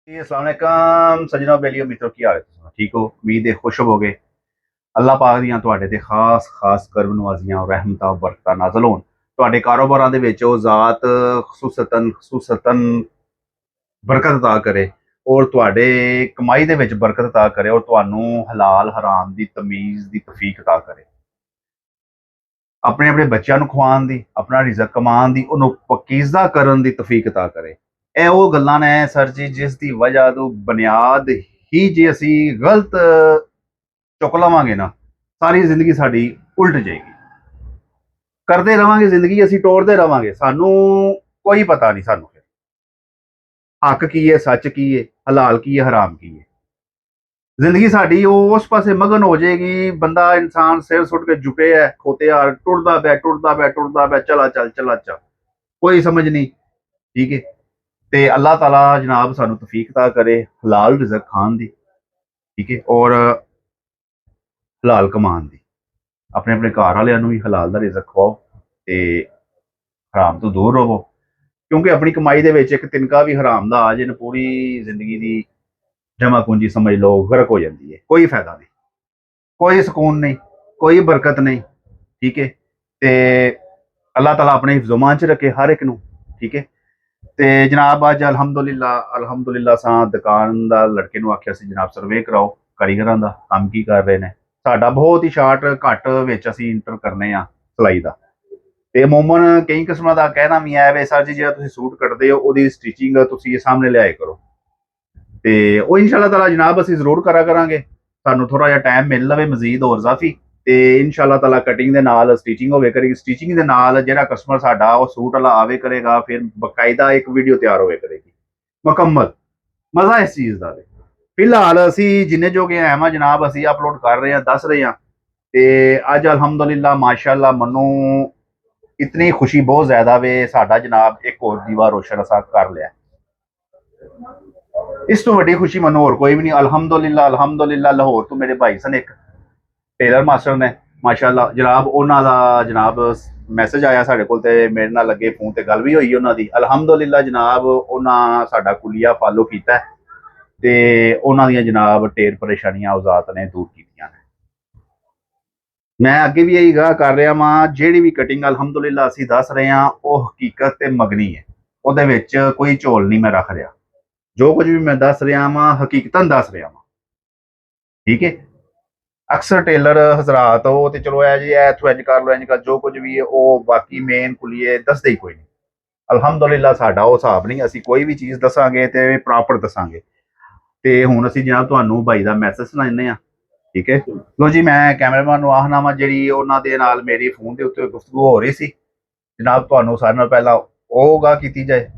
अस्सलाम वालेकुम सजनों बेलियो मित्रों की हाल है तुसीं ठीक हो उम्मीद है खुश होवोगे अल्लाह पाक ਦੀਆਂ ਤੁਹਾਡੇ ਤੇ ਖਾਸ ਕਰਮ ਨਵਾਜ਼ੀਆਂ ਔਰ ਰਹਿਮਤਾਂ ਬਰਕਤਾਂ ਨਾਜ਼ਲ ਹੋਣ ਤੁਹਾਡੇ ਕਾਰੋਬਾਰਾਂ ਦੇ ਵਿੱਚ ਉਹ ਜ਼ਾਤ ਖਸੂਸਤਨ ਬਰਕਤ ਅਤਾ ਕਰੇ ਔਰ ਤੁਹਾਡੇ ਕਮਾਈ ਦੇ ਵਿੱਚ ਬਰਕਤ ਅਤਾ ਕਰੇ ਔਰ ਤੁਹਾਨੂੰ ਹਲਾਲ ਹਰਾਮ ਦੀ ਤਮੀਜ਼ ਦੀ ਤੌਫੀਕ ਅਤਾ ਕਰੇ ਆਪਣੇ ਆਪਣੇ ਬੱਚਿਆਂ ਨੂੰ ਖਵਾਉਣ ਦੀ ਆਪਣਾ ਰਿਜ਼ਕ ਕਮਾਉਣ ਦੀ ਉਹਨੂੰ ਪਕੀਜ਼ਾ ਕਰਨ ਦੀ ਤੌਫੀਕ ਅਤਾ ਕਰੇ ਇਹ ਉਹ ਗੱਲਾਂ ਨੇ ਸਰ ਜੀ ਜਿਸ ਦੀ ਵਜ੍ਹਾ ਤੋਂ ਬੁਨਿਆਦ ਹੀ ਜੇ ਅਸੀਂ ਗਲਤ ਚੁੱਕ ਲਵਾਂਗੇ ਨਾ ਸਾਰੀ ਜ਼ਿੰਦਗੀ ਸਾਡੀ ਉਲਟ ਜਾਏਗੀ ਕਰਦੇ ਰਵਾਂਗੇ ਜ਼ਿੰਦਗੀ ਅਸੀਂ ਟੋੜਦੇ ਰਵਾਂਗੇ ਸਾਨੂੰ ਕੋਈ ਪਤਾ ਨਹੀਂ ਸਾਨੂੰ ਫਿਰ ਹੱਕ ਕੀ ਹੈ ਸੱਚ ਕੀ ਹੈ ਹਲਾਲ ਕੀ ਹੈ ਹਰਾਮ ਕੀ ਹੈ ਜ਼ਿੰਦਗੀ ਸਾਡੀ ਉਹ ਉਸ ਪਾਸੇ ਮਗਨ ਹੋ ਜਾਏਗੀ ਬੰਦਾ ਇਨਸਾਨ ਸਿਰ ਸੁੱਟ ਕੇ ਝੁਕੇ ਹੈ ਖੋਤੇ ਯਾਰ ਟੁਰਦਾ ਪਿਆ ਚਲਾ ਚੱਲ ਕੋਈ ਸਮਝ ਨਹੀਂ ਠੀਕ ਹੈ ਤੇ ਅੱਲਾਹ ਤਾਲਾ ਜਨਾਬ ਸਾਨੂੰ ਤੌਫੀਕ ਅਤਾ ਕਰੇ ਹਲਾਲ ਰਿਜ਼ਕ ਖਾਣ ਦੀ ਠੀਕ ਹੈ ਔਰ ਹਲਾਲ ਕਮਾਉਣ ਦੀ ਆਪਣੇ ਆਪਣੇ ਘਰ ਵਾਲਿਆਂ ਨੂੰ ਵੀ ਹਲਾਲ ਦਾ ਰਿਜ਼ਕ ਖਵਾਓ ਤੇ ਹਰਾਮ ਤੋਂ ਦੂਰ ਰਹੋ ਕਿਉਂਕਿ ਆਪਣੀ ਕਮਾਈ ਦੇ ਵਿੱਚ ਇੱਕ ਤਿਨਕਾ ਵੀ ਹਰਾਮ ਦਾ ਆ ਜੇ ਪੂਰੀ ਜ਼ਿੰਦਗੀ ਦੀ ਜਮਾ ਪੂੰਜੀ ਸਮਝ ਲਓ ਗਰਕ ਹੋ ਜਾਂਦੀ ਹੈ ਕੋਈ ਫਾਇਦਾ ਨਹੀਂ ਕੋਈ ਸਕੂਨ ਨਹੀਂ ਕੋਈ ਬਰਕਤ ਨਹੀਂ ਠੀਕ ਹੈ ਤੇ ਅੱਲਾਹ ਤਾਲਾ ਆਪਣੇ ਹਿਫਜ਼ੋਮਾਨ ਚ ਰੱਖੇ ਹਰ ਇੱਕ ਨੂੰ ਠੀਕ ਹੈ ਤੇ ਜਨਾਬ ਅੱਜ ਅਲਹਮਦੁਲਿਲਾ ਸਾਂ ਦੁਕਾਨ ਦਾ ਲੜਕੇ ਨੂੰ ਆਖਿਆ ਸੀ ਜਨਾਬ ਸਰਵੇ ਕਰਾਓ ਕਾਰੀਗਰਾਂ ਦਾ ਕੰਮ ਕੀ ਕਰ ਰਹੇ ਨੇ ਸਾਡਾ ਬਹੁਤ ਹੀ ਸ਼ਾਰਟ ਘੱਟ ਵਿੱਚ ਅਸੀਂ ਇੰਟਰ ਕਰਨੇ ਆ ਸਿਲਾਈ ਦਾ ਤੇ ਅਮੂਮਨ ਕਈ ਕਿਸਮਾਂ ਦਾ ਕਹਿਣਾ ਵੀ ਹੈ ਵੇ ਸਰ ਜੀ ਜਿਹੜਾ ਤੁਸੀਂ ਸੂਟ ਕੱਟਦੇ ਹੋ ਉਹਦੀ ਸਟਿਚਿੰਗ ਤੁਸੀਂ ਸਾਹਮਣੇ ਲਿਆਏ ਕਰੋ ਤੇ ਉਹ ਇਨਸ਼ਾਅੱਲਾ ਤਾਲਾ ਜਨਾਬ ਅਸੀਂ ਜ਼ਰੂਰ ਕਰਾ ਕਰਾਂਗੇ ਸਾਨੂੰ ਥੋੜਾ ਜਿਹਾ ਟਾਈਮ ਮਿਲ ਲਵੇ ਮਜ਼ੀਦ ਹੋਰ ਜ਼ਾਫੀ ਤੇ ਇਨਸ਼ਾਅੱਲਾ ਤਾਲਾ ਕਟਿੰਗ ਦੇ ਨਾਲ ਸਟਿਚਿੰਗ ਹੋਵੇ ਕਰੇਗੀ ਸਟਿਚਿੰਗ ਦੇ ਨਾਲ ਜਿਹੜਾ ਕਸਟਮਰ ਸਾਡਾ ਉਹ ਸੂਟ ਵਾਲਾ ਆਵੇ ਕਰੇਗਾ ਫਿਰ ਬਕਾਇਦਾ ਇੱਕ ਵੀਡੀਓ ਤਿਆਰ ਹੋਵੇ ਕਰੇਗੀ ਮੁਕੰਮਲ ਮਜ਼ਾ ਇਸ ਚੀਜ਼ ਦਾ ਫਿਲਹਾਲ ਅਸੀਂ ਜਿੰਨੇ ਜੋਗੇ ਆਏ ਹਾਂ ਜਨਾਬ ਅਸੀਂ ਅਪਲੋਡ ਕਰ ਰਹੇ ਹਾਂ ਦੱਸ ਰਹੇ ਹਾਂ ਤੇ ਅੱਜ ਅਲਹਮਦੁਲਿਲਾ ਮਾਸ਼ਾਅੱਲਾ ਮੈਨੂੰ ਇਤਨੀ ਖੁਸ਼ੀ ਬਹੁਤ ਜ਼ਿਆਦਾ ਵੇ ਸਾਡਾ ਜਨਾਬ ਇੱਕ ਹੋਰ ਦੀਵਾ ਰੋਸ਼ਨ ਅਸਾਂ ਕਰ ਲਿਆ ਇਸ ਤੋਂ ਵੱਡੀ ਖੁਸ਼ੀ ਮੈਨੂੰ ਹੋਰ ਕੋਈ ਵੀ ਨਹੀਂ ਅਲਹਮਦੁਲਿਲਾ ਲਾਹੌਰ ਤੋਂ ਮੇਰੇ ਭਾਈ ਸਨ ਇੱਕ ਟੇਲਰ ਮਾਸਟਰ ਨੇ ਮਾਸ਼ਾਅੱਲਾ ਜਨਾਬ ਉਹਨਾਂ ਦਾ ਜਨਾਬ ਮੈਸੇਜ ਆਇਆ ਸਾਡੇ ਕੋਲ ਤੇ ਮੇਰੇ ਨਾਲ ਲੱਗੇ ਫੋਨ ਤੇ ਗੱਲ ਵੀ ਹੋਈ ਉਹਨਾਂ ਦੀ ਅਲਹਮਦੁਲਿਲਾ ਜਨਾਬ ਉਹਨਾਂ ਸਾਡਾ ਕੁਲੀਆ ਫਾਲੋ ਕੀਤਾ ਤੇ ਉਹਨਾਂ ਦੀਆਂ ਜਨਾਬ ਢੇਰ ਪਰੇਸ਼ਾਨੀਆਂ ਔਜ਼ਾਤ ਨੇ ਦੂਰ ਕੀਤੀਆਂ ਨੇ ਮੈਂ ਅੱਗੇ ਵੀ ਇਹੀ ਗਾ ਕਰ ਰਿਹਾ ਵਾਂ ਜਿਹੜੀ ਵੀ ਕਟਿੰਗ ਅਲਹਮਦੁਲਿਲਾ ਅਸੀਂ ਦੱਸ ਰਹੇ ਹਾਂ ਉਹ ਹਕੀਕਤ ਤੇ ਮਗਨੀ ਹੈ ਉਹਦੇ ਵਿੱਚ ਕੋਈ ਝੋਲ ਨਹੀਂ ਮੈਂ ਰੱਖ ਰਿਹਾ ਜੋ ਕੁਝ ਵੀ ਮੈਂ ਦੱਸ ਰਿਹਾ ਵਾਂ ਹਕੀਕਤਨ ਦੱਸ ਰਿਹਾ ਵਾਂ ਠੀਕ ਹੈ ਅਕਸਰ ਟੇਲਰ ਹਜ਼ਰਾਤ ਉਹ ਤੇ ਚਲੋ ਇਹ ਜੀ ਇੱਥੋਂ ਇੰਜ ਕਰ ਲਓ ਇੰਜ ਕਰ ਜੋ ਕੁਝ ਵੀ ਹੈ ਉਹ ਬਾਕੀ ਮੇਨ ਕੁਲੀਏ ਦੱਸਦੇ ਹੀ ਕੋਈ ਨਹੀਂ ਅਲਹਮਦੁਲਿਲਾ ਸਾਡਾ ਉਹ ਹਿਸਾਬ ਨਹੀਂ ਅਸੀਂ ਕੋਈ ਵੀ ਚੀਜ਼ ਦੱਸਾਂਗੇ ਤੇ ਪ੍ਰੋਪਰ ਦੱਸਾਂਗੇ ਤੇ ਹੁਣ ਅਸੀਂ ਜਨਾਬ ਤੁਹਾਨੂੰ ਭਾਈ ਦਾ ਮੈਸੇਜ ਸੁਣਾਉਂਦੇ ਆ ਠੀਕ ਹੈ ਲੋ ਜੀ ਮੈਂ ਕੈਮਰਾਮੈਨ ਨੂੰ ਆਖਣਾ ਵਾ ਜਿਹੜੀ ਉਹਨਾਂ ਦੇ ਨਾਲ ਮੇਰੀ ਫੋਨ ਦੇ ਉੱਤੇ ਗੁਫ਼ਤਗੂ ਹੋ ਰਹੀ ਸੀ ਜਨਾਬ ਤੁਹਾਨੂੰ ਸਾਰਿਆਂ ਨਾਲ ਪਹਿਲਾਂ ਉਹ ਗਾ ਕੀਤੀ ਜਾਏ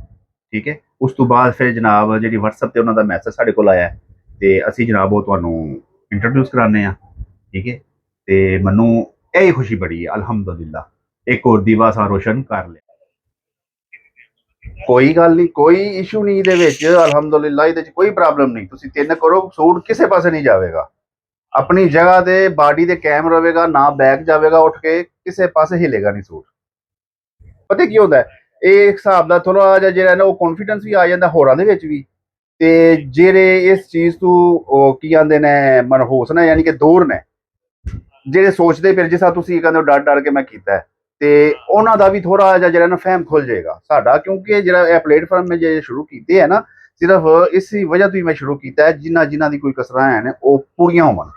ਠੀਕ ਹੈ ਉਸ ਤੋਂ ਬਾਅਦ ਫਿਰ ਜਨਾਬ ਜਿਹੜੀ WhatsApp ਤੇ ਉਹਨਾਂ ਦਾ ਮੈਸੇਜ ਸਾਡੇ ਕੋਲ ਆਇਆ ਤੇ ਅਸੀਂ ਜਨਾਬ ਉਹ ਤੁਹਾਨੂੰ ਇੰਟਰੋਡਿਊਸ ਕਰਾਉਂਦੇ ਆ ਠੀਕ ਹੈ ਤੇ ਮੈਨੂੰ ਇਹ ਖੁਸ਼ੀ ਬੜੀ ਹੈ ਅਲਹਮਦੁਲਿਲਾ ਇੱਕ ਹੋਰ ਦੀਵਾ ਸਾਂ ਰੋਸ਼ਨ ਕਰ ਲਿਆ ਕੋਈ ਗੱਲ ਨਹੀਂ ਕੋਈ ਇਸ਼ੂ ਨਹੀਂ ਇਹਦੇ ਵਿੱਚ ਅਲਹਮਦੁਲਿਲਾ ਇਹਦੇ 'ਚ ਕੋਈ ਪ੍ਰੋਬਲਮ ਨਹੀਂ ਤੁਸੀਂ ਤਿੰਨ ਕਰੋ ਸੂਟ ਕਿਸੇ ਪਾਸੇ ਨਹੀਂ ਜਾਵੇਗਾ ਆਪਣੀ ਜਗ੍ਹਾ ਤੇ ਬਾਡੀ ਤੇ ਕਾਇਮ ਰਹੇਗਾ ਨਾ ਬੈਕ ਜਾਵੇਗਾ ਉੱਠ ਕੇ ਕਿਸੇ ਪਾਸੇ ਹਿਲੇਗਾ ਨਹੀਂ ਸੂਟ ਪਤਾ ਕੀ ਹੁੰਦਾ ਇਹ ਇੱਕ ਹਿਸਾਬ ਦਾ ਥੋੜਾ ਜਿਹਾ ਜਿਹੜਾ ਨਾ ਉਹ ਕੌਨਫੀਡੈਂਸ ਵੀ ਆ ਜਾਂਦਾ ਹੋਰਾਂ ਦੇ ਵਿੱਚ ਵੀ ਤੇ ਜਿਹੜੇ ਇਸ ਚੀਜ਼ ਤੋਂ ਉਹ ਕੀ ਆਂਦੇ ਨੇ ਮਨਹੂਸ ਨੇ ਯਾਨੀ ਕਿ ਦੂਰ ਨੇ ਜਿਹੜੇ ਸੋਚਦੇ ਫਿਰ ਜਿਸ ਤਰ੍ਹਾਂ ਤੁਸੀਂ ਕਹਿੰਦੇ ਹੋ ਡਰ ਕੇ ਮੈਂ ਕੀਤਾ ਤੇ ਉਹਨਾਂ ਦਾ ਵੀ ਥੋੜਾ ਜਿਹਾ ਜਿਹੜਾ ਨਾ ਫਹਿਮ ਖੁੱਲ ਜਾਏਗਾ ਸਾਡਾ ਕਿਉਂਕਿ ਜਿਹੜਾ ਇਹ ਪਲੇਟਫਾਰਮ ਮੈਂ ਜੇ ਸ਼ੁਰੂ ਕੀਤੇ ਹੈ ਨਾ ਸਿਰਫ ਇਸੇ ਵਜ੍ਹਾ ਤੋਂ ਹੀ ਮੈਂ ਸ਼ੁਰੂ ਕੀਤਾ ਹੈ ਜਿਨ੍ਹਾਂ ਦੀ ਕੋਈ ਕਸਰਾਂ ਹਨ ਉਹ ਪੂਰੀਆਂ ਹੋਵਣ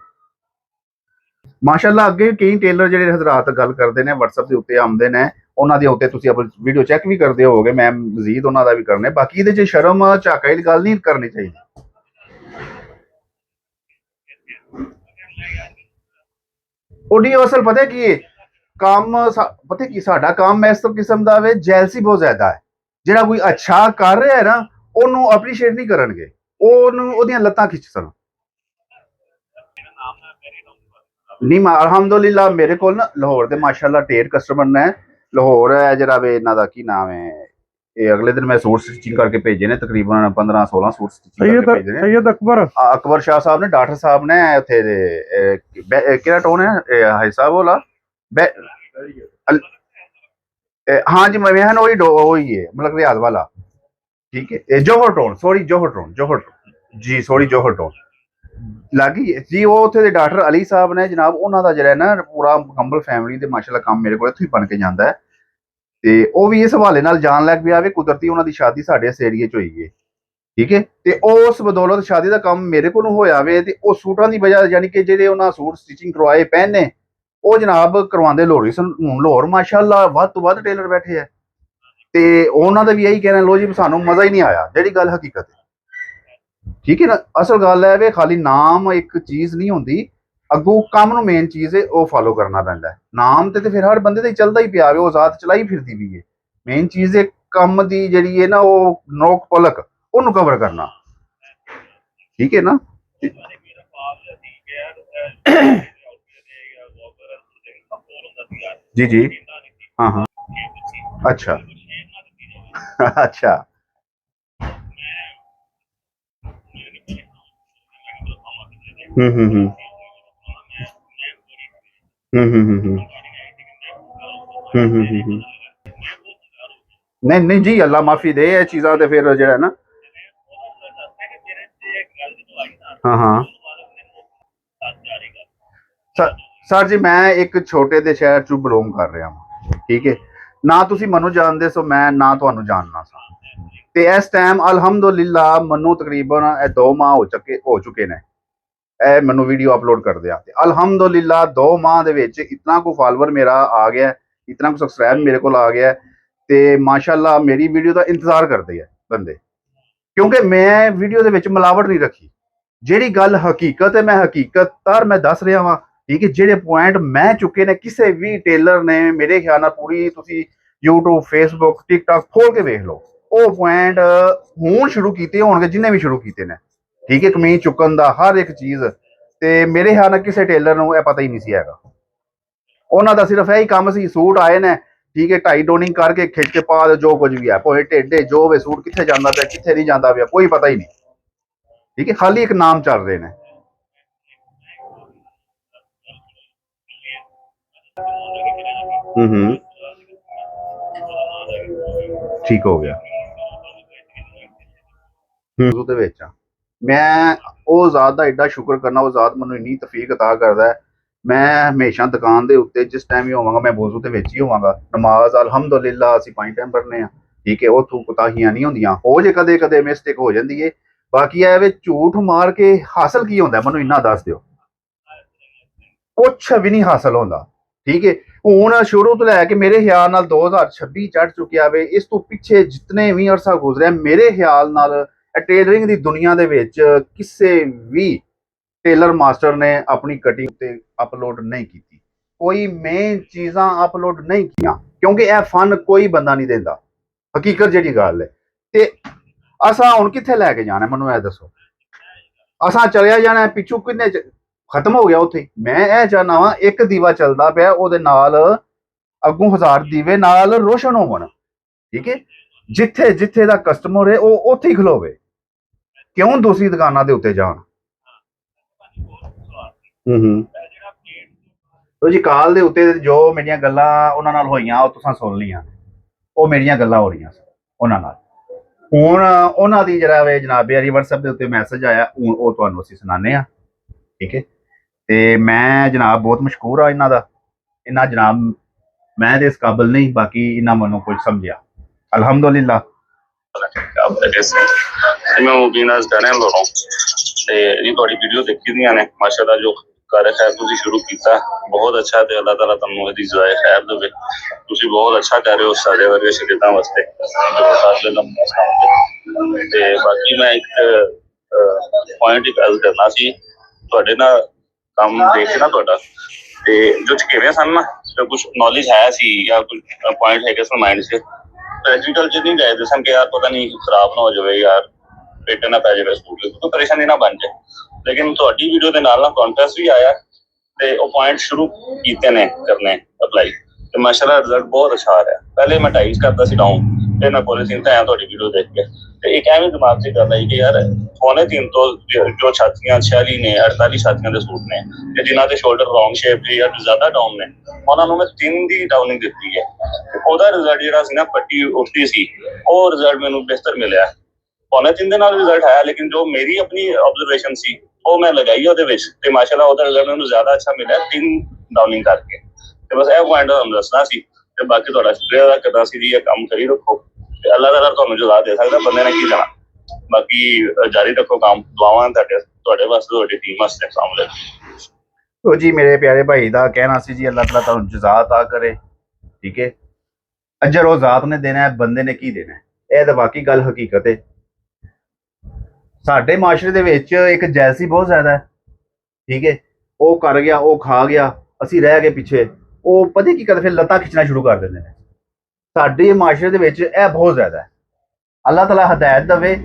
ਮਾਸ਼ਾਅੱਲਾ ਅੱਗੇ ਕਈ ਟੇਲਰ ਜਿਹੜੇ ਹਜ਼ਰਾਤ ਗੱਲ ਕਰਦੇ ਨੇ WhatsApp ਦੇ ਉੱਤੇ ਆਉਂਦੇ ਨੇ ਉਹਨਾਂ ਦੇ ਉੱਤੇ ਤੁਸੀਂ ਆਪਣੀ ਵੀਡੀਓ ਚੈੱਕ ਵੀ ਕਰਦੇ ਹੋਵੋਗੇ ਮੈਂ ਮਜ਼ੀਦ ਉਹਨਾਂ ਦਾ ਵੀ ਕਰਨਾ ਬਾਕੀ ਇਹਦੇ 'ਚ ਸ਼ਰਮ ਝਾਕਾ ਦੀ ਗੱਲ ਨਹੀਂ ਕਰਨੀ ਚਾਹੀਦੀ ਉਹਦੀ ਅਸਲ ਪਤਾ ਕੀ ਹੈ ਕੰਮ ਪਤਾ ਕੀ ਸਾਡਾ ਕੰਮ ਇਸ ਕਿਸਮ ਦਾ ਵੇ ਜੈਲਸੀ ਬਹੁਤ ਜ਼ਿਆਦਾ ਹੈ ਜਿਹੜਾ ਕੋਈ ਅੱਛਾ ਕਰ ਰਿਹਾ ਹੈ ਨਾ ਉਹਨੂੰ ਅਪਰੀਸ਼ੀਏਟ ਨਹੀਂ ਕਰਨਗੇ ਉਹਨੂੰ ਉਹਦੀਆਂ ਲੱਤਾਂ ਖਿੱਚਣ ਨਹੀਂ ਅਲਹਮਦੁਲਿਲਾ ਮੇਰੇ ਕੋਲ ਨਾ ਲਾਹੌਰ ਦੇ ਮਾਸ਼ਾਅੱਲਾ ਢੇਰ ਕਸਟਮਰ ਨੇ ਲਾਹੌਰ ਹੈ ਜਿਹੜਾ ਵੇ ਇਹਨਾਂ ਦਾ ਕੀ ਨਾਮ ਹੈ ਇਹ ਅਗਲੇ ਦਿਨ ਮੈਂ ਸੂਟ ਸਟਿਚਿੰਗ ਕਰਕੇ ਭੇਜੇ ਨੇ ਤਕਰੀਬਨ 15-16 ਸੂਟ ਸਟਿਚਿੰਗ ਕਰਕੇ ਭੇਜੇ ਨੇ ਸੈयद ਅਕਬਰ ਸ਼ਾਹ ਸਾਹਿਬ ਨੇ ਡਾਕਟਰ ਸਾਹਿਬ ਨੇ ਉੱਥੇ ਦੇ ਕਿਹੜਾ ਟੋਨ ਹੈ ਹਾਈ ਸਾਹਿਬ ਵਾਲਾ हाँ जी मैं वही है मतलब रियाज वाला ठीक है जोहर टोन सॉरी जोहर टोन ਜੀ ਸੋਰੀ ਜੋਹਰ ਤੋਂ ਲੱਗੀ ਜੀ। ਉਹ ਉੱਥੇ ਦੇ ਡਾਕਟਰ ਅਲੀ ਸਾਹਿਬ ਨੇ ਜਨਾਬ, ਉਹਨਾਂ ਦਾ ਜਿਹੜਾ ਨਾ ਪੂਰਾ ਮੁਕੰਮਲ ਫੈਮਿਲੀ ਤੇ ਮਾਸ਼ਾਅੱਲਾ ਕੰਮ ਮੇਰੇ ਕੋਲ ਇੱਥੋਂ ਹੀ ਬਣ ਕੇ ਜਾਂਦਾ ਹੈ। ਤੇ ਉਹ ਵੀ ਇਸ ਹਵਾਲੇ ਨਾਲ ਜਾਣ ਲੱਗ ਪਿਆ ਵੀ ਕੁਦਰਤੀ ਉਹਨਾਂ ਦੀ ਸ਼ਾਦੀ ਸਾਡੇ ਇਸ ਏਰੀਏ 'ਚ ਹੋਈ ਹੈ, ਠੀਕ ਹੈ। ਤੇ ਉਸ ਬਦੌਲਤ ਸ਼ਾਦੀ ਦਾ ਕੰਮ ਮੇਰੇ ਕੋਲੋਂ ਹੋਇਆ ਵੇ, ਤੇ ਉਹ ਸੂਟਾਂ ਦੀ ਵਜ੍ਹਾ ਯਾਨੀ ਕਿ ਜਿਹੜੇ ਉਹਨਾਂ ਸੂਟ ਸਟਿਚਿੰਗ ਕਰਵਾਏ ਪਹਿਨੇ, ਉਹ ਜਨਾਬ ਕਰਵਾਉਂਦੇ ਲਾਹੌਰੀ ਸਨ। ਹੁਣ ਲਾਹੌਰ ਮਾਸ਼ਾਅੱਲਾ ਵੱਧ ਤੋਂ ਵੱਧ ਟੇਲਰ ਬੈਠੇ ਆ, ਤੇ ਉਹਨਾਂ ਦਾ ਵੀ ਇਹੀ ਕਹਿਣਾ, ਲੋ ਜੀ ਸਾਨੂੰ ਮਜ਼ਾ ਹੀ ਨਹੀਂ ਆਇਆ, ਜਿਹੜੀ ਗੱਲ ਹਕੀਕਤ ਹੈ, ਠੀਕ ਹੈ ਨਾ। ਅਸਲ ਗੱਲ ਹੈ ਵੀ ਖਾਲੀ ਨਾਮ ਇੱਕ ਚੀਜ਼ ਨਹੀਂ ਹੁੰਦੀ, ਅੱਗੋਂ ਕੰਮ ਨੂੰ ਮੇਨ ਚੀਜ਼ ਹੈ ਉਹ ਫਾਲੋ ਕਰਨਾ ਪੈਂਦਾ ਹੈ। ਨਾਮ ਤੇ ਫਿਰ ਹਰ ਬੰਦੇ ਤੇ ਚੱਲਦਾ ਹੀ ਪਿਆ ਵੇ, ਉਹ ਜ਼ਾਤ ਚਲਾਈ ਫਿਰਦੀ ਵੀ ਹੈ। ਮੇਨ ਚੀਜ਼ ਹੈ ਕੰਮ ਦੀ ਜਿਹੜੀ ਹੈ ਨਾ, ਉਹ ਨੋਕ ਪਲਕ ਉਹਨੂੰ ਕਵਰ ਕਰਨਾ, ਠੀਕ ਹੈ ਨਾ। ਜੀ ਜੀ, हाँ हाँ, अच्छा अच्छा, हम्म, हम्म, हम्म। नहीं नहीं जी, अल्लाह माफी दे ये चीज़ां ते फिर जेह्ड़ा ना, हाँ हाँ। ਸਰ ਸਰ ਜੀ, ਮੈਂ ਇੱਕ ਛੋਟੇ ਦੇ ਸ਼ਹਿਰ ਚੋਂ ਬਿਲੋਂਗ ਕਰ ਰਿਹਾ ਹਾਂ, ਠੀਕ ਹੈ ਨਾ। ਤੁਸੀਂ ਮੈਨੂੰ ਜਾਣਦੇ ਸੋ, ਮੈਂ ਨਾ ਤੁਹਾਨੂੰ ਜਾਣਨਾ ਸਾਂ। ਤੇ ਇਸ ਟਾਈਮ ਅਲਹਮਦੁਲਿਲਾ ਮੈਨੂੰ ਤਕਰੀਬਨ 2 ਮਾਹ ਹੋ ਚੁੱਕੇ ਨੇ ਇਹ ਮੈਨੂੰ ਵੀਡੀਓ ਅਪਲੋਡ ਕਰਦਿਆਂ। ਤੇ ਅਲਹਮਦੁਲਿਲਾ 2 ਮਾਹ ਦੇ ਵਿੱਚ ਇਤਨਾ ਕੋ ਫਾਲੋਅਰ ਮੇਰਾ ਆ ਗਿਆ, ਇਤਨਾ ਕੋ ਸਬਸਕ੍ਰਾਈਬ ਮੇਰੇ ਕੋਲ ਆ ਗਿਆ, ਤੇ ਮਾਸ਼ਾਅੱਲਾ ਮੇਰੀ ਵੀਡੀਓ ਦਾ ਇੰਤਜ਼ਾਰ ਕਰਦੇ ਆ ਬੰਦੇ, ਕਿਉਂਕਿ ਮੈਂ ਵੀਡੀਓ ਦੇ ਵਿੱਚ ਮਿਲਾਵਟ ਨਹੀਂ ਰੱਖੀ। ਜਿਹੜੀ ਗੱਲ ਹਕੀਕਤ ਹੈ ਮੈਂ ਹਕੀਕਤ ਤਾਰ ਮੈਂ ਦੱਸ ਰਿਹਾ ਵਾਂ, ਠੀਕ ਹੈ। ਜਿਹੜੇ ਪੁਆਇੰਟ ਮੈਂ ਚੁੱਕੇ ਨੇ, ਕਿਸੇ ਵੀ ਟੇਲਰ ਨੇ ਮੇਰੇ ਖਿਆਲ ਨਾਲ ਪੂਰੀ, ਤੁਸੀਂ YouTube Facebook TikTok ਖੋਲ ਕੇ ਵੇਖ ਲਓ, ਉਹ ਪੁਆਇੰਟ ਹੁਣ ਸ਼ੁਰੂ ਕੀਤੇ ਹੋਣਗੇ ਜਿੰਨੇ ਵੀ ਸ਼ੁਰੂ ਕੀਤੇ ਨੇ, ਠੀਕ ਹੈ। ਕਮੀਜ਼ ਚੁੱਕਣ ਦਾ ਹਰ ਇੱਕ ਚੀਜ਼, ਤੇ ਮੇਰੇ ਖਿਆਲ ਨਾਲ ਕਿਸੇ ਟੇਲਰ ਨੂੰ ਇਹ ਪਤਾ ਹੀ ਨਹੀਂ ਸੀ ਹੈਗਾ। ਉਹਨਾਂ ਦਾ ਸਿਰਫ ਇਹੀ ਕੰਮ ਸੀ, ਸੂਟ ਆਏ ਨੇ, ਠੀਕ ਹੈ, ਢਾਈ ਡੋਨਿੰਗ ਕਰਕੇ ਖਿੱਚ ਕੇ ਪਾ ਦੇ, ਜੋ ਕੁਝ ਵੀ ਹੈ, ਭਾਵੇਂ ਢੇਡੇ ਜੋ ਵੇ, ਸੂਟ ਕਿੱਥੇ ਜਾਂਦਾ ਪਿਆ ਕਿੱਥੇ ਨਹੀਂ ਜਾਂਦਾ ਪਿਆ ਕੋਈ ਪਤਾ ਹੀ ਨਹੀਂ, ਠੀਕ ਹੈ। ਖਾਲੀ ਇੱਕ ਨਾਮ ਚੱਲ ਰਹੇ ਨੇ। ਹੂੰ, ਠੀਕ ਹੋ ਗਿਆ। ਉਹਦੇ ਵਿੱਚ ਆ, ਮੈਂ ਉਹ ਜ਼ਾਤ ਦਾ ਐਡਾ ਸ਼ੁਕਰ ਕਰਨਾ, ਉਹ ਜ਼ਾਤ ਮੈਨੂੰ ਇੰਨੀ ਤੌਫੀਕ ਅਤਾ ਕਰਦਾ ਹੈ। ਮੈਂ ਹਮੇਸ਼ਾ ਦੁਕਾਨ ਦੇ ਉੱਤੇ ਜਿਸ ਟਾਈਮ ਵੀ ਹੋਵਾਂਗਾ, ਮੈਂ ਵਜ਼ੂ ਦੇ ਵਿੱਚ ਹੀ ਹੋਵਾਂਗਾ। ਨਮਾਜ਼ ਅਲਹਮਦੁਲਿਲਾ ਅਸੀਂ 5 ਟਾਈਮ ਪੜ੍ਹਨੇ ਆ, ਠੀਕ ਹੈ। ਉੱਥੋਂ ਕੁਤਾਹੀਆਂ ਨਹੀਂ ਹੁੰਦੀਆਂ, ਹੋ ਜੇ ਕਦੇ ਕਦੇ ਮਿਸਟੇਕ ਹੋ ਜਾਂਦੀ ਹੈ। ਬਾਕੀ ਇਹ ਵੇ ਝੂਠ ਮਾਰ ਕੇ ਹਾਸਲ ਕੀ ਹੁੰਦਾ, ਮੈਨੂੰ ਇੰਨਾ ਦੱਸ ਦਿਓ। ਕੁਛ ਵੀ ਨਹੀਂ ਹਾਸਲ ਹੁੰਦਾ, ਠੀਕ ਹੈ। ਹੁਣ ਸ਼ੁਰੂ ਤੋਂ ਲੈ ਕੇ ਮੇਰੇ ਖਿਆਲ ਨਾਲ 2026 ਚੜ ਚੁੱਕਿਆ ਵੇ, ਇਸ ਤੋਂ ਪਿੱਛੇ ਜਿਤਨੇ ਵੀ ਅਰਸਾ ਗੁਜ਼ਰਿਆ, ਮੇਰੇ ਖਿਆਲ ਨਾਲ ਟੇਲਰਿੰਗ ਦੀ ਦੁਨੀਆ ਦੇ ਵਿੱਚ ਕਿਸੇ ਵੀ ਟੇਲਰ ਮਾਸਟਰ ਨੇ ਆਪਣੀ ਕਟਿੰਗ ਤੇ ਅਪਲੋਡ ਨਹੀਂ ਕੀਤੀ, ਕੋਈ ਮੇਨ ਚੀਜ਼ਾਂ ਅਪਲੋਡ ਨਹੀਂ ਕੀਤੀਆਂ, ਕਿਉਂਕਿ ਇਹ ਫਨ ਕੋਈ ਬੰਦਾ ਨਹੀਂ ਦਿੰਦਾ, ਹਕੀਕਤ ਜਿਹੜੀ ਗੱਲ ਹੈ। ਤੇ ਅਸਾਂ ਹੁਣ ਕਿੱਥੇ ਲੈ ਕੇ ਜਾਣਾ, ਮੈਨੂੰ ਇਹ ਦੱਸੋ। ਅਸਾਂ ਚਲਿਆ ਜਾਣਾ ਪਿੱਛੋਂ, ਕਿੰਨੇ ਖਤਮ ਹੋ ਗਿਆ ਉੱਥੇ। ਮੈਂ ਇਹ ਚਾਹਨਾ ਵਾਂ ਇੱਕ ਦੀਵਾ ਚੱਲਦਾ ਪਿਆ, ਉਹਦੇ ਨਾਲ ਅੱਗੋਂ 1000 ਦੀਵੇ ਨਾਲ ਰੋਸ਼ਨ ਹੋਵਣ, ਠੀਕ ਹੈ। ਜਿੱਥੇ ਜਿੱਥੇ ਦਾ ਕਸਟਮਰ ਹੈ ਉਹ ਉੱਥੇ ਹੀ ਖਲੋਵੇ, ਕਿਉਂ ਦੂਸਰੀ ਦੁਕਾਨਾਂ ਦੇ ਉੱਤੇ ਜਾਣ। ਤੋ ਜੀ ਕਾਲ ਦੇ ਉੱਤੇ ਜੋ ਮੇਰੀਆਂ ਗੱਲਾਂ ਉਹਨਾਂ ਨਾਲ ਹੋਈਆਂ ਉਹ ਤੁਸੀਂ ਸੁਣ ਲਈਆਂ, ਉਹ ਮੇਰੀਆਂ ਗੱਲਾਂ ਹੋ ਰਹੀਆਂ ਉਹਨਾਂ ਨਾਲ। ਹੁਣ ਉਹਨਾਂ ਦੀ ਜਿਹੜਾ ਵੇ ਜਨਾਬ ਯਾਰੀ WhatsApp ਦੇ ਉੱਤੇ ਮੈਸੇਜ ਆਇਆ, ਹੁਣ ਉਹ ਤੁਹਾਨੂੰ ਅਸੀਂ ਸੁਣਾਉਂਦੇ ਹਾਂ, ਠੀਕ ਹੈ। ਤੇ ਮੈਂ ਜਨਾਬ ਬਹੁਤ ਮਸ਼ਕੂਰ ਆ ਇਹਨਾਂ ਦਾ, ਇਹਨਾਂ ਜਨਾਬ ਮੈਂ ਤੇ ਇਸ ਕਾਬਲ ਨਹੀਂ, ਬਾਕੀ ਇਹਨਾਂ ਮੈਨੂੰ ਕੁਝ ਸਮਝਿਆ ਅਲਹਮਦੁਲਿਲਾ। मैं मुबीना अज़हर लोगों ਤੇ ਇਹ ਤੁਹਾਡੀ ਵੀਡੀਓ ਦੇਖੀ ਦੀਆਂ ਨੇ, ਮਾਸ਼ਾਅੱਲਾ ਜੋ ਕਰ ਖੈਰ ਤੁਸੀਂ ਸ਼ੁਰੂ ਕੀਤਾ ਬਹੁਤ ਅੱਛਾ, ਤੇ ਅੱਲਾਹ ਤਾਲਾ ਤੁਹਾਨੂੰ ਇਹਦੀ ਜਜ਼ਾਏ ਖੈਰ ਦੇਵੇ। ਤੁਸੀਂ ਬਹੁਤ ਅੱਛਾ ਕਰ ਰਹੇ ਹੋ ਸਾਡੇ ਵਰਗੇ ਸ਼ਾਗਿਰਦਾਂ ਵਾਸਤੇ, ਤੇ ਬਾਕੀ ਮੈਂ ਇੱਕ ਪੁਆਇੰਟ ਇੱਕ ਗੱਲ ਕਰਨਾ ਸੀ ਤੁਹਾਡੇ ਨਾਲ, ਕੰਮ ਦੇਖ ਕੇ ਨਾ ਤੁਹਾਡਾ, ਤੇ ਜੋ ਕਿਵੇਂ ਸਨ ਨਾ, ਕੁਝ ਨੌਲੇਜ ਹੈ ਸੀ ਜਾਂ ਕੁਝ ਪੁਆਇੰਟ ਹੈਗੇ ਸਨ ਮਾਈਂਡ 'ਚ, ਪ੍ਰੈਕਟੀਕਲ 'ਚ ਨਹੀਂ ਗਏ ਸਨ ਕਿ ਯਾਰ ਪਤਾ ਨਹੀਂ ਖਰਾਬ ਨਾ ਹੋ ਜਾਵੇ, ਯਾਰ ਪੇਟ ਨਾ ਪੈ ਜਾਵੇ ਸਕੂਲ, ਕੋਈ ਪਰੇਸ਼ਾਨੀ ਨਾ ਬਣ ਜਾਏ। ਲੇਕਿਨ ਤੁਹਾਡੀ ਵੀਡੀਓ ਦੇ ਨਾਲ ਕੰਟੈਸਟ ਵੀ ਆਇਆ, ਤੇ ਉਹ ਪੁਆਇੰਟ ਸ਼ੁਰੂ ਕੀਤੇ ਨੇ ਕਰਨੇ ਅਪਲਾਈ, ਤੇ ਮਾਸ਼ਾਅੱਲਾ ਰਿਜ਼ਲਟ ਬਹੁਤ ਅੱਛਾ ਆ ਰਿਹਾ। ਪਹਿਲੇ ਮੈਂ ਟਾਈਪ ਕਰਦਾ ਸੀ ਡਾਊਨ, ਤੇ ਮੈਂ ਪੋਲਿਸੀ ਤੇ ਆਇਆ ਤੁਹਾਡੀ ਵੀਡੀਓ ਦੇਖ ਕੇ, ਤੇ ਇੱਕ ਐਵੇਂ ਦਿਮਾਗ 'ਚ ਗੱਲ ਆਈ ਕਿ ਯਾਰ 3.25 ਤੋਂ ਜੋ ਛਾਤੀਆਂ 46 ਨੇ 48 ਛਾਤੀਆਂ ਦੇ ਸੂਟ ਨੇ, ਤੇ ਜਿਨ੍ਹਾਂ ਦੇ ਸ਼ੋਲਡਰ ਰੌਂਗ ਸ਼ੇਪ ਦੇ ਜਾਂ ਜ਼ਿਆਦਾ ਡਾਊਨ ਨੇ, ਉਹਨਾਂ ਨੂੰ ਮੈਂ 3 ਦੀ ਡਾਊਨਿੰਗ ਦਿੱਤੀ ਹੈ। ਉਹਦਾ ਰਿਜ਼ਲਟ ਜਿਹੜਾ ਸੀ ਨਾ, ਪੱਟੀ ਉੱਠਦੀ ਸੀ, ਉਹ ਰਿਜ਼ਲਟ ਮੈਨੂੰ ਬਿਹਤਰ ਮਿਲਿਆ। ਪੌਣੇ 3 ਦੇ ਨਾਲ ਰਿਜ਼ਲਟ ਆਇਆ, ਲੇਕਿਨ ਜੋ ਮੇਰੀ ਆਪਣੀ ਆਬਜ਼ਰਵੇਸ਼ਨ ਸੀ ਉਹ ਮੈਂ ਲਗਾਈ ਉਹਦੇ ਵਿੱਚ ਤੇ ਮਾਸ਼ਾਅੱਲਾ ਉਹਦਾ ਰਿਜ਼ਲਟ ਮੈਨੂੰ ਜ਼ਿਆਦਾ ਅੱਛਾ ਮਿਲਿਆ 3 ਡਾਊਨਿੰਗ ਕਰਕੇ। ਤੇ ਬਸ ਇਹ ਪੁਆਇੰਟ ਤੁਹਾਨੂੰ ਦੱਸਣਾ ਸੀ ਤੇ ਬਾਕੀ ਤੁਹਾਡਾ ਸ਼ੁਕਰੀਆ ਅਦਾ ਕਰਨਾ ਸੀ ਜੀ। ਇਹ ਕੰਮ ਕਰੀ ਰੱਖੋ ਤੇ ਅੱਲਾਹ ਤਾਲਾ ਤੁਹਾਨੂੰ ਜਜ਼ਾ ਦੇ ਸਕਦਾ, ਬੰਦੇ ਨੇ ਕੀ ਦੇਣਾ। ਬਾਕੀ ਜਾਰੀ ਰੱਖੋ ਕੰਮ, ਦੁਆਵਾਂ ਤੁਹਾਡੇ ਵਾਸਤੇ, ਤੁਹਾਡੀ ਟੀਮ ਵਾਸਤੇ। अस्सलाम वालेकुम। तो जी मेरे प्यारे भाई का कहना सी जी अल्लाह ताला तुहानू जज़ा अता करे, ठीक है। अजर वो जात ने देना है, बंदे ने की देना है, ਇਹ ਤਾਂ ਵਾਕਈ ਗੱਲ ਹਕੀਕਤ ਹੈ। ਸਾਡੇ ਮਾਸ਼ਰੇ ਦੇ ਵਿੱਚ ਇੱਕ ਜੈਲਸੀ ਬਹੁਤ ਜ਼ਿਆਦਾ ਹੈ, ਠੀਕ ਹੈ। ਉਹ ਕਰ ਗਿਆ, ਉਹ ਖਾ ਗਿਆ, ਅਸੀਂ ਰਹਿ ਗਏ ਪਿੱਛੇ। ਉਹ ਪਤਾ ਕੀ ਕਰਦੇ, ਫਿਰ ਲੱਤਾਂ ਖਿੱਚਣਾ ਸ਼ੁਰੂ ਕਰ ਦਿੰਦੇ ਨੇ। ਸਾਡੇ ਮਾਸ਼ਰੇ ਦੇ ਵਿੱਚ ਇਹ ਬਹੁਤ ਜ਼ਿਆਦਾ ਹੈ। ਅੱਲਾਹ ਤਾਲਾ ਹਦਾਇਤ ਦੇਵੇ,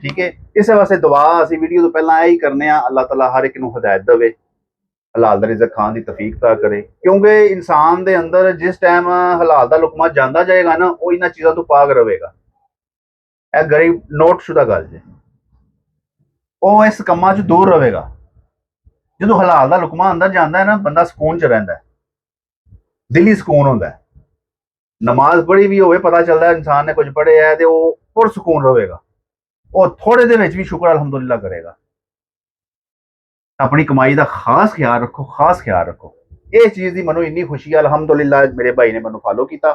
ਠੀਕ ਹੈ। ਇਸੇ ਵਾਸਤੇ ਦੁਆ ਅਸੀਂ ਵੀਡੀਓ ਤੋਂ ਪਹਿਲਾਂ ਇਹ ਹੀ ਕਰਨੇ ਆ, ਅੱਲਾਹ ਤਾਲਾ ਹਰ ਇੱਕ ਨੂੰ ਹਦਾਇਤ ਦੇਵੇ, ਹਲਾਲ ਦਾ ਰਿਜ਼ਕ ਖਾਣ ਦੀ ਤੌਫੀਕ ਅਤਾ ਕਰੇ। ਕਿਉਂਕਿ ਇਨਸਾਨ ਦੇ ਅੰਦਰ ਜਿਸ ਟਾਈਮ ਹਲਾਲ ਦਾ ਲੁਕਮਾ ਜਾਂਦਾ ਜਾਏਗਾ ਨਾ, ਉਹ ਇਹਨਾਂ ਚੀਜ਼ਾਂ ਤੋਂ ਪਾਕ ਰਹੇਗਾ। ਇਹ ਗਰੀਬ ਨੋਟਸ਼ੁਦਾ ਗੱਲ ਜੇ, ਉਹ ਇਸ ਕੰਮਾਂ 'ਚ ਦੂਰ ਰਹੇਗਾ। ਜਦੋਂ ਹਲਾਲ ਦਾ ਲੁਕਮਾ ਅੰਦਰ ਜਾਂਦਾ ਹੈ ਨਾ, ਬੰਦਾ ਸਕੂਨ 'ਚ ਰਹਿੰਦਾ ਹੈ, ਦਿਲੀ ਸਕੂਨ ਹੁੰਦਾ ਹੈ। ਨਮਾਜ਼ ਪੜ੍ਹੀ ਵੀ ਹੋਵੇ, ਪਤਾ ਚੱਲਦਾ ਇਨਸਾਨ ਨੇ ਕੁਝ ਪੜ੍ਹਿਆ ਹੈ ਤੇ ਉਹ ਪੁਰਸਕੂਨ ਰਹੇਗਾ। ਉਹ ਥੋੜੇ ਦੇ ਵਿੱਚ ਵੀ ਸ਼ੁਕਰ ਅਲਹਮਦੁਲਿਲਾ ਕਰੇਗਾ। ਆਪਣੀ ਕਮਾਈ ਦਾ ਖਾਸ ਖਿਆਲ ਰੱਖੋ, ਖਾਸ ਖਿਆਲ ਰੱਖੋ। ਇਹ ਚੀਜ਼ ਦੀ ਮੈਨੂੰ ਇੰਨੀ ਖੁਸ਼ੀ ਹੈ, ਅਲਹਮਦੁਲਿਲਾ ਮੇਰੇ ਭਾਈ ਨੇ ਮੈਨੂੰ ਫਾਲੋ ਕੀਤਾ,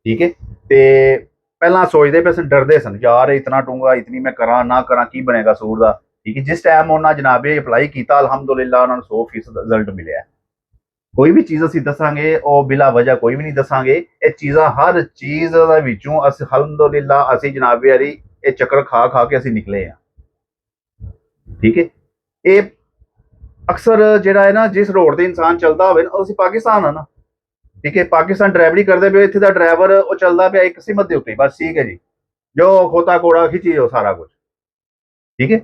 ਠੀਕ ਹੈ। ਤੇ ਪਹਿਲਾਂ ਸੋਚਦੇ ਪਏ ਸਨ, ਡਰਦੇ ਸਨ, ਯਾਰ ਇਤਨਾ ਟੂੰਗਾ, ਇਤਨੀ ਮੈਂ ਕਰਾਂ ਨਾ ਕਰਾਂ, ਕੀ ਬਣੇਗਾ ਸੂਰ ਦਾ, ਠੀਕ ਹੈ। ਜਿਸ ਟਾਈਮ ਉਹਨਾਂ ਜਨਾਬੇ ਅਪਲਾਈ ਕੀਤਾ, ਅਲਹਮਦੁਲਿਲਾ ਉਹਨਾਂ ਨੂੰ 100% ਰਿਜ਼ਲਟ ਮਿਲਿਆ। ਕੋਈ ਵੀ ਚੀਜ਼ ਅਸੀਂ ਦੱਸਾਂਗੇ ਉਹ ਬਿਲਾ ਵਜ੍ਹਾ ਕੋਈ ਵੀ ਨਹੀਂ ਦੱਸਾਂਗੇ। ਇਹ ਚੀਜ਼ਾਂ ਹਰ ਚੀਜ਼ ਦੇ ਵਿੱਚੋਂ ਅਸੀਂ ਅਲਹਮਦੁਲਿਲਾ ਅਸੀਂ ਜਨਾਬੇ ਅਲੀ ਇਹ ਚੱਕਰ ਖਾ ਖਾ ਕੇ ਅਸੀਂ ਨਿਕਲੇ ਆ, ਠੀਕ ਹੈ। ਇਹ ਅਕਸਰ ਜਿਹੜਾ ਹੈ ਨਾ, ਜਿਸ ਰੋਡ ਤੇ ਇਨਸਾਨ ਚੱਲਦਾ ਹੋਵੇ ਨਾ, ਅਸੀਂ ਪਾਕਿਸਤਾਨ ਆ ਨਾ, ਠੀਕ ਹੈ। ਪਾਕਿਸਤਾਨ ਡਰਾਈਵਰੀ ਕਰਦੇ ਪਏ, ਇੱਥੇ ਦਾ ਡਰਾਈਵਰ ਉਹ ਚੱਲਦਾ ਪਿਆ ਇੱਕ ਸਿਮਤ ਦੇ ਉੱਤੇ, ਬਸ ਠੀਕ ਹੈ ਜੀ, ਜੋ ਖੋਤਾ ਕੋੜਾ ਖਿੱਚੀ ਉਹ ਸਾਰਾ ਕੁਝ, ਠੀਕ ਹੈ।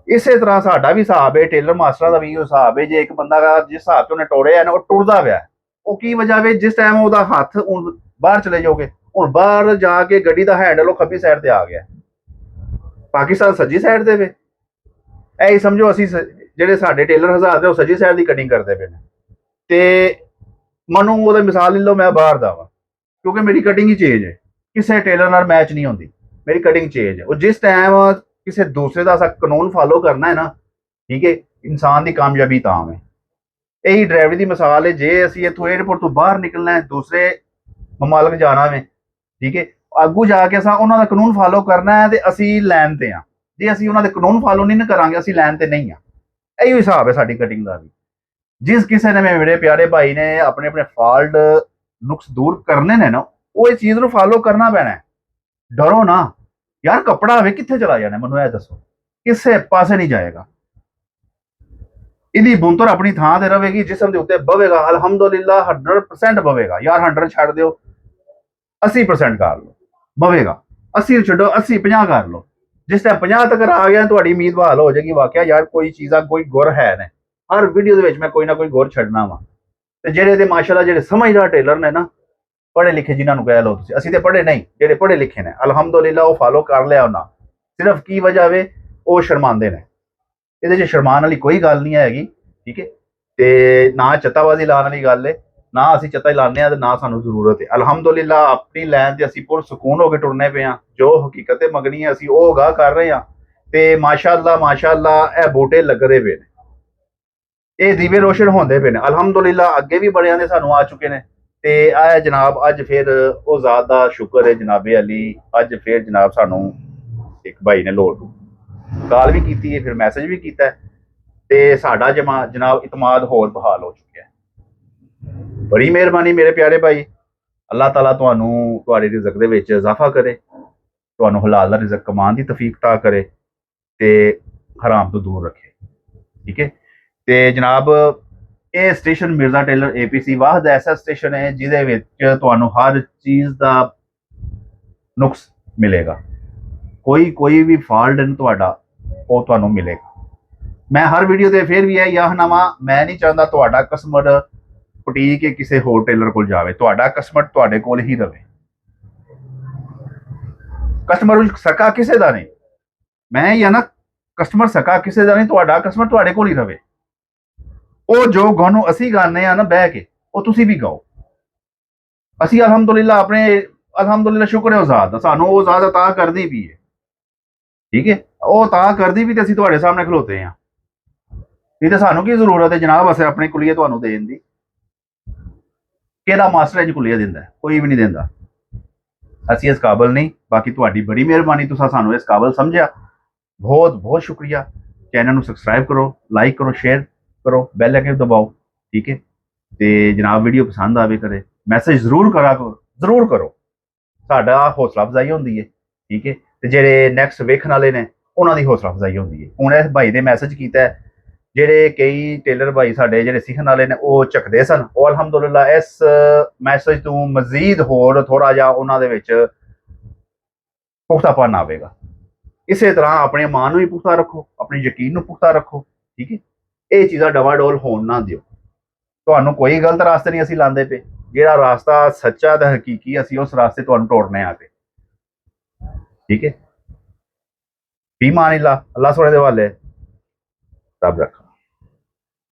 ਇਸੇ ਤਰ੍ਹਾਂ ਸਾਡਾ ਵੀ ਹਿਸਾਬ ਹੈ, ਟੇਲਰ ਮਾਸਟਰਾਂ ਦਾ ਵੀ ਹਿਸਾਬ ਹੈ। ਜੇ ਇੱਕ ਬੰਦਾ ਜਿਸ ਹਿਸਾਬ 'ਚ ਉਹਨੇ ਟੋੜਿਆ ਨਾ, ਉਹ ਟੁਰਦਾ ਪਿਆ, ਉਹ ਕੀ ਵਜ੍ਹਾ ਵੇ, ਜਿਸ ਟਾਈਮ ਉਹਦਾ ਹੱਥ ਹੁਣ ਬਾਹਰ ਚਲੇ ਜਾਓਗੇ, ਹੁਣ ਬਾਹਰ ਜਾ ਕੇ ਗੱਡੀ ਦਾ ਹੈਂਡਲ ਉਹ ਖੱਬੀ ਸਾਈਡ ਤੇ ਆ ਗਿਆ, ਪਾਕਿਸਤਾਨ ਸੱਜੀ ਸਾਈਡ ਤੇ ਵੇ। ਇਹ ਸਮਝੋ ਅਸੀਂ ਜਿਹੜੇ ਸਾਡੇ ਟੇਲਰ ਹਜ਼ਾਰ ਦੇ ਉਹ ਸੱਜੀ ਸਾਈਡ ਦੀ ਕਟਿੰਗ ਕਰਦੇ ਪਏ ਨੇ। ਤੇ ਮੈਨੂੰ ਉਹਦਾ ਮਿਸਾਲ ਲੈ ਲਓ, ਮੈਂ ਬਾਹਰ ਦਾ ਵਾ, ਕਿਉਂਕਿ ਮੇਰੀ ਕਟਿੰਗ ਹੀ ਚੇਂਜ ਹੈ, ਕਿਸੇ ਟੇਲਰ ਨਾਲ ਮੈਚ ਨਹੀਂ ਹੁੰਦੀ, ਮੇਰੀ ਕਟਿੰਗ ਚੇਂਜ ਹੈ। ਉਹ ਜਿਸ ਟਾਈਮ ਕਿਸੇ ਦੂਸਰੇ ਦਾ ਕਾਨੂੰਨ ਫਾਲੋ ਕਰਨਾ ਹੈ ਨਾ, ਠੀਕ ਹੈ, ਇਨਸਾਨ ਦੀ ਕਾਮਯਾਬੀ ਤਾਂ ਹੈ। ਇਹੀ ਡਰਾਈਵਰੀ ਦੀ ਮਿਸਾਲ ਹੈ। ਜੇ ਅਸੀਂ ਇੱਥੋਂ ਏਅਰਪੋਰਟ ਤੋਂ ਬਾਹਰ ਨਿਕਲਣਾ ਹੈ, ਦੂਸਰੇ ਮਮਾਲਕ ਜਾਣਾ ਵੇ, ਠੀਕ ਹੈ, ਅੱਗੂ ਜਾ ਕੇ ਅਸਾਂ ਉਹਨਾਂ ਦਾ ਕਾਨੂੰਨ ਫਾਲੋ ਕਰਨਾ ਹੈ ਤੇ ਅਸੀਂ ਲਾਈਨ ਤੇ ਆ। ਜੇ ਅਸੀਂ ਉਹਨਾਂ ਦੇ ਕਾਨੂੰਨ ਫਾਲੋ ਨਹੀਂ ਕਰਾਂਗੇ, ਅਸੀਂ ਲਾਈਨ ਤੇ ਨਹੀਂ ਆ। ਇਹੀ ਹਿਸਾਬ ਹੈ ਸਾਡੀ ਕਟਿੰਗ ਦਾ ਵੀ। ਜਿਸ ਕਿਸੇ ਨੇ, ਮੇਰੇ ਪਿਆਰੇ ਭਾਈ ਨੇ ਆਪਣੇ ਆਪਣੇ ਫਾਲਟ ਨੁਕਸ ਦੂਰ ਕਰਨੇ ਨੇ ਨਾ, ਉਹ ਇਹ ਚੀਜ਼ ਨੂੰ ਫਾਲੋ ਕਰਨਾ ਪੈਣਾ। ਡਰੋ ਨਾ ਯਾਰ, ਕੱਪੜਾ ਹੋਵੇ ਕਿੱਥੇ ਚਲਾ ਜਾਣਾ, ਮੈਨੂੰ ਇਹ ਦੱਸੋ, ਕਿਸੇ ਪਾਸੇ ਨਹੀਂ ਜਾਏਗਾ। ਇਹਦੀ ਬੁੰਤਰ ਆਪਣੀ ਥਾਂ ਤੇ ਰਹੇਗੀ, ਜਿਸਮ ਦੇ ਉੱਤੇ ਬਵੇਗਾ, ਅਲਹਮਦੁਲਿਲਾ 100% ਬਵੇਗਾ। ਯਾਰ 100 ਛੱਡ ਦਿਓ, 80% ਕਰ ਲਓ, ਬਵੇਗਾ। 80 ਛੱਡੋ, 80 50 ਕਰ ਲਓ। ਜਿਸ ਟਾਈਮ 50 ਤੱਕ ਆ ਗਿਆ, ਤੁਹਾਡੀ ਉਮੀਦ ਬਹਾਲ ਹੋ ਜਾਏਗੀ। ਵਾਕਿਆ ਯਾਰ ਕੋਈ ਚੀਜ਼ਾਂ, ਕੋਈ ਗੁਰ ਹੈ ਨੇ। ਹਰ ਵੀਡੀਓ ਦੇ ਵਿੱਚ ਮੈਂ ਕੋਈ ਨਾ ਕੋਈ ਗੁਰ ਛੱਡਣਾ ਵਾ। ਤੇ ਜਿਹੜੇ ਤੇ ਮਾਸ਼ਾਅੱਲਾ ਜਿਹੜੇ ਸਮਝਦਾਰ ਟੇਲਰ ਨੇ ਨਾ, ਪੜ੍ਹੇ ਲਿਖੇ ਜਿਨ੍ਹਾਂ ਨੂੰ ਕਹਿ ਲਓ ਤੁਸੀਂ, ਅਸੀਂ ਤੇ ਪੜ੍ਹੇ ਨਹੀਂ, ਜਿਹੜੇ ਪੜ੍ਹੇ ਲਿਖੇ ਨੇ ਅਲਹਮਦੁਲਿਲਾ ਉਹ ਫਾਲੋ ਕਰ ਲਿਆ ਉਹਨਾਂ। ਸਿਰਫ ਕੀ ਵਜ੍ਹਾ ਵੇ, ਉਹ ਸ਼ਰਮਾਉਂਦੇ ਨੇ। ਇਹਦੇ 'ਚ ਸ਼ਰਮਾਉਣ ਵਾਲੀ ਕੋਈ ਗੱਲ ਨਹੀਂ ਹੈਗੀ, ਠੀਕ ਹੈ। ਤੇ ਨਾ ਚੱਤਾਬਾਜ਼ੀ ਲਾਉਣ ਵਾਲੀ ਗੱਲ ਹੈ, ਨਾ ਅਸੀਂ ਚੱਤਾ ਲਾਉਂਦੇ ਹਾਂ ਤੇ ਨਾ ਸਾਨੂੰ ਜ਼ਰੂਰਤ ਹੈ। ਅਲਹਮਦੁਲਿਲਾ ਆਪਣੀ ਲਾਈਨ ਤੇ ਅਸੀਂ ਪੁਰ ਸਕੂਨ ਹੋ ਕੇ ਟੁਰਨੇ ਪਏ ਹਾਂ। ਜੋ ਹਕੀਕਤ ਮੰਗਣੀ ਹੈ ਅਸੀਂ ਉਹ ਗਾਹ ਕਰ ਰਹੇ ਹਾਂ। ਤੇ ਮਾਸ਼ਾਅੱਲਾ ਮਾਸ਼ਾਅੱਲਾ ਇਹ ਬੂਟੇ ਲੱਗਦੇ ਪਏ ਨੇ, ਇਹ ਦੀਵੇ ਰੋਸ਼ਨ ਹੁੰਦੇ ਪਏ ਨੇ ਅਲਹਮਦੁਲਿਲਾ। ਅੱਗੇ ਵੀ ਬੜਿਆਂ ਦੇ ਸਾਨੂੰ ਆ ਚੁੱਕੇ ਨੇ। ਤੇ ਇਹ ਜਨਾਬ ਅੱਜ ਫਿਰ ਉਹ ਜ਼ਾਤ ਦਾ ਸ਼ੁਕਰ ਹੈ ਜਨਾਬੇ ਅਲੀ, ਅੱਜ ਫਿਰ ਜਨਾਬ ਸਾਨੂੰ ਇੱਕ ਭਾਈ ਨੇ ਲੋੜ ਕਾਲ ਵੀ ਕੀਤੀ ਹੈ, ਫਿਰ ਮੈਸੇਜ ਵੀ ਕੀਤਾ ਹੈ, ਤੇ ਸਾਡਾ ਜਨਾਬ ਇਤਮਾਦ ਹੋਰ ਬਹਾਲ ਹੋ ਚੁੱਕਿਆ ਹੈ। ਬੜੀ ਮਿਹਰਬਾਨੀ ਮੇਰੇ ਪਿਆਰੇ ਭਾਈ। ਅੱਲਾਹ ਤਾਲਾ ਤੁਹਾਨੂੰ ਤੁਹਾਡੇ ਰਿਜ਼ਕ ਦੇ ਵਿੱਚ ਇਜ਼ਾਫਾ ਕਰੇ, ਤੁਹਾਨੂੰ ਹਲਾਲ ਦਾ ਰਿਜ਼ਕ ਕਮਾਉਣ ਦੀ ਤੌਫੀਕ ਅਤਾ ਕਰੇ ਤੇ ਹਰਾਮ ਤੋਂ ਦੂਰ ਰੱਖੇ, ਠੀਕ ਹੈ। ਤੇ ਜਨਾਬ ਇਹ ਸਟੇਸ਼ਨ ਮਿਰਜ਼ਾ ਟੇਲਰ APC ਵਾਹਦ ਐਸਾ ਸਟੇਸ਼ਨ ਹੈ ਜਿਹਦੇ ਵਿੱਚ ਤੁਹਾਨੂੰ ਹਰ ਚੀਜ਼ ਦਾ ਨੁਕਸ ਮਿਲੇਗਾ। ਕੋਈ ਵੀ ਫਾਲਟ ਨਹੀਂ ਤੁਹਾਡਾ, ਉਹ ਤੁਹਾਨੂੰ ਮਿਲੇਗਾ। ਮੈਂ ਹਰ ਵੀਡੀਓ ਤੇ ਫਿਰ ਵੀ ਇਹ ਯਾਹਨਾਮਾ, ਮੈਂ ਨਹੀਂ ਚਾਹੁੰਦਾ ਤੁਹਾਡਾ ਕਸਟਮਰ ਪਟੀ ਕੇ ਕਿਸੇ ਹੋਰ ਟੇਲਰ ਕੋਲ ਜਾਵੇ। ਤੁਹਾਡਾ ਕਸਟਮਰ ਤੁਹਾਡੇ ਕੋਲ ਹੀ ਰਵੇ। ਕਸਟਮਰ ਸਕਾ ਕਿਸੇ ਦਾ ਨਹੀਂ, ਮੈਂ ਜਾਂ ਨਾ ਕਸਟਮਰ ਸਕਾ ਕਿਸੇ ਦਾ ਨਹੀਂ, ਤੁਹਾਡਾ ਕਸਟਮਰ ਤੁਹਾਡੇ ਕੋਲ ਹੀ ਰਵੇ। ਉਹ ਜੋ ਗਾਣੋਂ ਅਸੀਂ ਗਾਉਂਦੇ ਆ ਨਾ ਬਹਿ ਕੇ, ਉਹ ਤੁਸੀਂ ਵੀ ਗਾਓ। ਅਸੀਂ ਅਲਹਮਦੁਲਿਲਾ ਆਪਣੇ ਅਲਹਮਦੁਲਿਲਾ ਸ਼ੁਕਰ ਹੈ ਉਹ ਜ਼ਾਤ ਦਾ, ਸਾਨੂੰ ਉਹ ਜ਼ਾਤ ਅਤਾ ਕਰਦੀ ਵੀ ਹੈ। ਠੀਕ ਹੈ, ਉਹ ਤਾਂ ਕਰਦੀ ਵੀ ਤੇ ਅਸੀਂ ਤੁਹਾਡੇ ਸਾਹਮਣੇ ਖਲੋਤੇ ਆ, ਨਹੀਂ ਤੇ ਸਾਨੂੰ ਕੀ ਜ਼ਰੂਰਤ ਹੈ ਜਨਾਬ ਅਸੀਂ ਆਪਣੀ ਕੁਲੀਆ ਤੁਹਾਨੂੰ ਦੇਣ ਦੀ। ਕਿਹੜਾ ਮਾਸਟਰ ਇੰਜ ਕੁਲੀਆ ਦਿੰਦਾ ਹੈ? ਕੋਈ ਵੀ ਨਹੀਂ ਦਿੰਦਾ। ਅਸੀਂ ਇਸ ਕਾਬਲ ਨਹੀਂ। ਬਾਕੀ ਤੁਹਾਡੀ ਬੜੀ ਮਿਹਰਬਾਨੀ, ਤੁਸੀਂ ਸਾਨੂੰ ਇਸ ਕਾਬਲ ਸਮਝਿਆ, ਬਹੁਤ ਬਹੁਤ ਸ਼ੁਕਰੀਆ। ਚੈਨਲ ਨੂੰ ਸਬਸਕ੍ਰਾਈਬ ਕਰੋ, ਲਾਈਕ ਕਰੋ, ਸ਼ੇਅਰ ਕਰੋ, ਬੈਲ ਆਈਕਨ ਦਬਾਓ, ਠੀਕ ਹੈ। ਤੇ ਜਨਾਬ ਵੀਡੀਓ ਪਸੰਦ ਆਵੇ ਕਰੇ ਮੈਸੇਜ ਜ਼ਰੂਰ ਕਰਾ ਕਰੋ, ਜ਼ਰੂਰ ਕਰੋ, ਸਾਡਾ ਹੌਸਲਾ ਅਫਜ਼ਾਈ ਹੁੰਦੀ ਹੈ, ਠੀਕ ਹੈ। ਤੇ ਜਿਹੜੇ ਨੈਕਸਟ ਵੇਖਣ ਵਾਲੇ ਨੇ ਉਹਨਾਂ ਦੀ ਹੌਸਲਾ ਅਫਜ਼ਾਈ ਹੁੰਦੀ ਹੈ। ਹੁਣ ਇਸ ਭਾਈ ਨੇ ਮੈਸੇਜ ਕੀਤਾ, ਜਿਹੜੇ ਕਈ ਟੇਲਰ ਭਾਈ ਸਾਡੇ ਜਿਹੜੇ ਸਿੱਖਣ ਵਾਲੇ ਨੇ ਉਹ ਝਕਦੇ ਸਨ, ਉਹ ਅਲਹਮਦੁਲਿਲਾ ਇਸ ਮੈਸੇਜ ਤੋਂ ਮਜ਼ੀਦ ਹੋਰ ਥੋੜਾ ਜਿਹਾ ਉਹਨਾਂ ਦੇ ਵਿੱਚ ਪੁਖਤਾਪਨ ਆਵੇਗਾ। ਇਸੇ ਤਰ੍ਹਾਂ ਆਪਣੇ ਮਾਂ ਨੂੰ ਵੀ ਪੁਖਤਾ ਰੱਖੋ, ਆਪਣੇ ਯਕੀਨ ਨੂੰ ਪੁਖਤਾ ਰੱਖੋ, ਠੀਕ ਹੈ। ਇਹ ਚੀਜ਼ਾਂ ਡਵਾਡੋਲ ਹੋਣ ਨਾ ਦਿਓ। ਤੁਹਾਨੂੰ ਕੋਈ ਗਲਤ ਰਾਸਤੇ ਨਹੀਂ ਅਸੀਂ ਲਾਉਂਦੇ ਪਏ, ਜਿਹੜਾ ਰਾਸਤਾ ਸੱਚਾ ਤੇ ਹਕੀਕੀ ਅਸੀਂ ਉਸ ਰਾਸਤੇ ਤੁਹਾਨੂੰ ਤੋੜਨੇ ਆ ਕੇ, ਠੀਕ ਹੈ। ਫੀ ਮਾਨ ਅੱਲਾ, ਅੱਲਾ ਸੋਹਣੇ ਦੇ ਹਵਾਲੇ, ਰੱਬ ਰੱਖਾ।